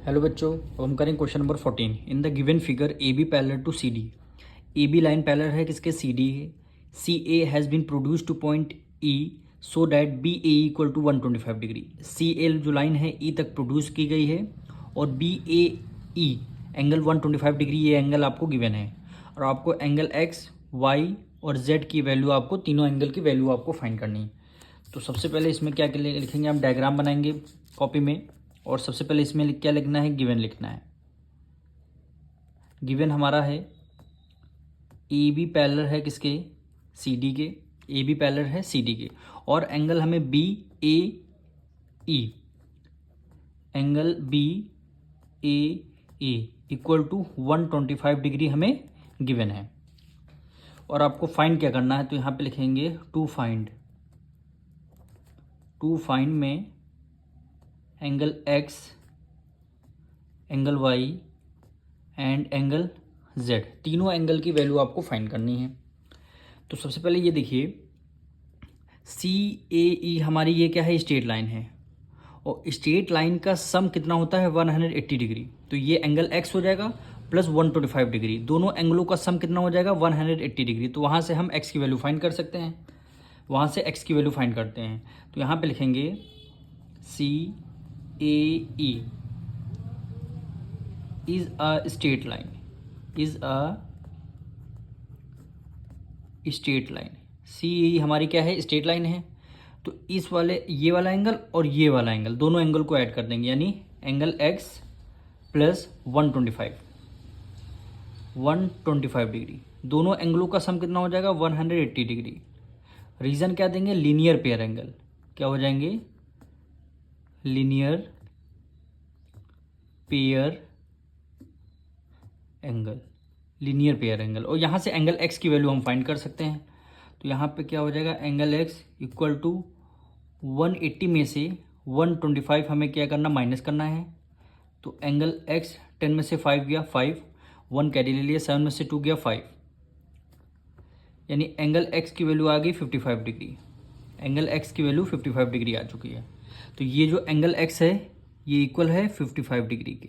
Hello बच्चों, अब हम करेंगे question number 14। In the given figure A B parallel to C D. A B line parallel है किसके, सी डी है। C A has been produce to point E so that B A equal to 125 degree. C L जो लाइन है E तक produce की गई है और B A E angle 125 degree, ये एंगल आपको गिवन है और आपको एंगल एक्स वाई और जेड की वैल्यू, आपको तीनों एंगल की वैल्यू आपको फाइंड करनी है। तो सबसे पहले इसमें क्या लिखेंगे, हम डायग्राम बनाएंगे कॉपी में। और सबसे पहले इसमें क्या लिखना है, गिवन लिखना है। गिवन हमारा है ए बी पैरेलल है किसके, सी डी के। ए बी पैरेलल है सी डी के और एंगल हमें B A E, angle B A E equal to 125 degree हमें गिवन है। और आपको फाइंड क्या करना है, तो यहाँ पे लिखेंगे टू फाइंड में angle X, angle Y and angle Z, तीनों एंगल की वैल्यू आपको फाइंड करनी है। तो सबसे पहले ये देखिए, सी ए ई हमारी ये क्या है, स्ट्रेट लाइन है और स्ट्रेट लाइन का सम कितना होता है 180 डिग्री। तो ये एंगल एक्स हो जाएगा प्लस 125 डिग्री, दोनों एंगलों का सम कितना हो जाएगा 180 डिग्री। तो वहाँ से हम एक्स की वैल्यू फाइंड कर सकते हैं, वहाँ से एक्स की वैल्यू फाइंड करते हैं। तो यहाँ पे लिखेंगे सी ए ई is a straight line, सी ई हमारी क्या है, स्ट्रेट लाइन है। तो इस वाले, ये वाला एंगल और ये वाला एंगल, दोनों एंगल को ऐड कर देंगे, यानी एंगल एक्स प्लस 125 डिग्री, दोनों एंगलों का सम कितना हो जाएगा 180 डिग्री। रीज़न क्या देंगे, लीनियर पेयर एंगल, क्या हो जाएंगे, लीनियर पेयर एंगल। और यहाँ से एंगल एक्स की वैल्यू हम फाइंड कर सकते हैं। तो यहाँ पे क्या हो जाएगा, एंगल एक्स इक्वल टू 180 में से 125 हमें क्या करना, माइनस करना है। तो एंगल एक्स 10 में से 5 गया 5, 1 कैरी ले लिया, 7 में से 2 गया 5, यानी एंगल एक्स की वैल्यू आ गई 55 डिग्री। एंगल एक्स की वैल्यू 55 डिग्री आ चुकी है। तो ये जो एंगल एक्स है ये इक्वल है 55 डिग्री के,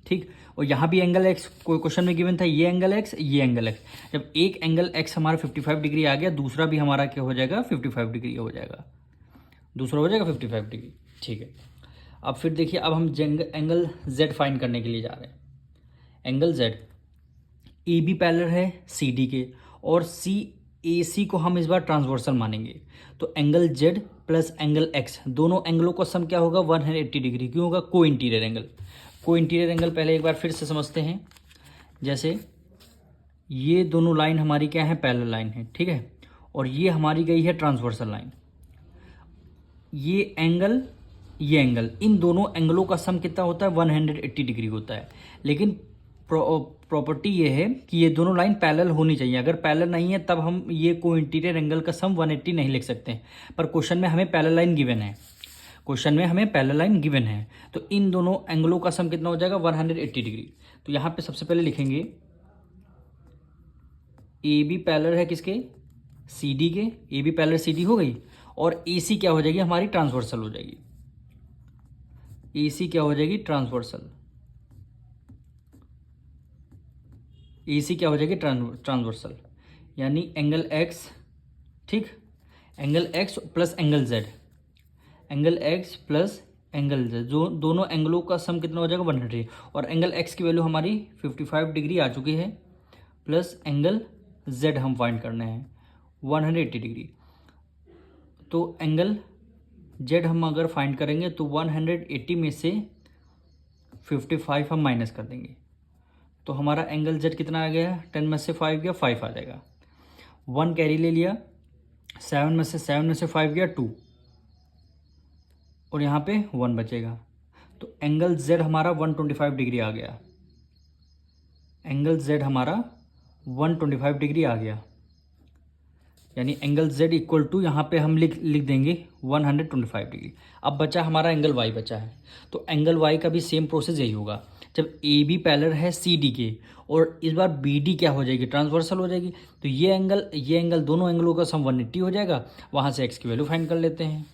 ठीक। और यहाँ भी एंगल एक्स कोई क्वेश्चन में गिवन था, ये एंगल एक्स, ये एंगल एक्स। जब एक एंगल एक्स हमारा 55 डिग्री आ गया, दूसरा भी हमारा क्या हो जाएगा, 55 डिग्री हो जाएगा, दूसरा हो जाएगा 55 डिग्री, ठीक है। अब फिर देखिए, अब हम एंगल जेड फाइंड करने के लिए जा रहे हैं। Angle Z, A B parallel है सी डी के और सी ए सी को हम इस बार ट्रांसवर्सल मानेंगे। तो angle Z plus angle X, दोनों एंगलों का सम क्या होगा 180 डिग्री, क्यों होगा, को इंटीरियर एंगल। को इंटीरियर एंगल पहले एक बार फिर से समझते हैं। जैसे ये दोनों लाइन हमारी क्या है, पैरेलल लाइन है, ठीक है, और ये हमारी गई है ट्रांसवर्सल लाइन। ये एंगल, ये एंगल, इन दोनों एंगलों का सम कितना होता है 180 डिग्री होता है। लेकिन प्रॉपर्टी ये है कि ये दोनों लाइन पैरेलल होनी चाहिए। अगर पैरेलल नहीं है तब हम ये को इंटीरियर एंगल का सम 180 नहीं लिख सकते हैं। पर क्वेश्चन में हमें पैरेलल लाइन गिवन है, तो इन दोनों एंगलों का सम कितना हो जाएगा 180 डिग्री। तो यहाँ पे सबसे पहले लिखेंगे ए बी पैरेलल है किसके, सी डी के, A B parallel C D हो गई, और ए सी क्या हो जाएगी, हमारी ट्रांसवर्सल हो जाएगी। ए सी क्या हो जाएगी, ट्रांसवर्सल, यानी एंगल एक्स, ठीक, angle x plus angle Z, जो दोनों एंगलों का सम कितना हो जाएगा 180। और एंगल एक्स की वैल्यू हमारी 55 डिग्री आ चुकी है, प्लस एंगल जेड हम फाइंड करने हैं 180 डिग्री। तो एंगल जेड हम अगर फाइंड करेंगे तो 180 में से 55 हम माइनस कर देंगे, तो हमारा एंगल जेड कितना आ गया, 10 में से 5 गया 5 आ जाएगा, 1 कैरी ले लिया, 7 में से 5 गया 2, और यहाँ पे 1 बचेगा। तो एंगल जेड हमारा 125 डिग्री आ गया, यानी एंगल जेड इक्वल टू, यहाँ पे हम लिख देंगे 125 डिग्री। अब बचा हमारा एंगल वाई बचा है, तो एंगल वाई का भी सेम प्रोसेस यही होगा। जब ए बी पैरेलल है सी डी के और इस बार बी डी क्या हो जाएगी, ट्रांसवर्सल हो जाएगी, तो ये एंगल दोनों एंगलों का सम 180 हो जाएगा। वहाँ से एक्स की वैल्यू फाइंड कर लेते हैं।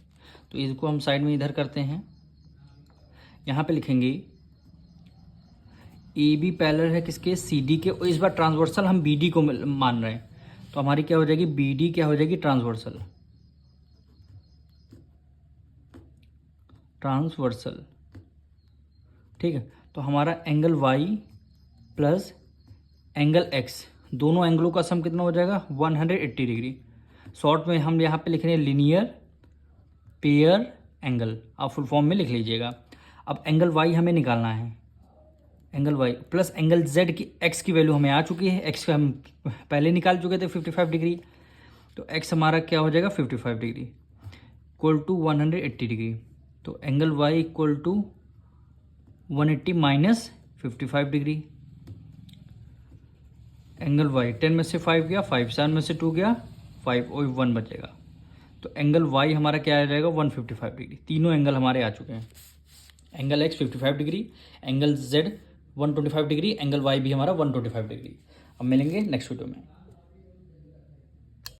तो इसको हम साइड में इधर करते हैं, यहाँ पे लिखेंगे ए बी पैरेलल है किसके, सी डी के, और इस बार ट्रांसवर्सल हम बी डी को मान रहे हैं, तो हमारी क्या हो जाएगी, बी डी क्या हो जाएगी, ट्रांसवर्सल, ट्रांसवर्सल, ठीक है। तो हमारा angle Y plus angle X, दोनों एंगलों का सम कितना हो जाएगा, 180 डिग्री। शॉर्ट में हम यहाँ पे लिख रहे हैं लीनियर पेयर एंगल, आप फुल फॉर्म में लिख लीजिएगा। अब एंगल वाई हमें निकालना है, angle Y plus angle Z की, एक्स की वैल्यू हमें आ चुकी है, एक्स हम पहले निकाल चुके थे 55 डिग्री, तो एक्स हमारा क्या हो जाएगा 55 डिग्री इक्वल टू 180 डिग्री। तो angle Y equal to 180 minus 55 degree. Angle Y 10 में से 5 गया, 5 7 में से 2 गया, 5 और 1 बचेगा। तो एंगल वाई हमारा क्या आ जाएगा 155 डिग्री। तीनों एंगल हमारे आ चुके हैं, angle X 55 degree, angle Z 125 degree, angle Y भी हमारा 125 डिग्री। अब मिलेंगे नेक्स्ट वीडियो में।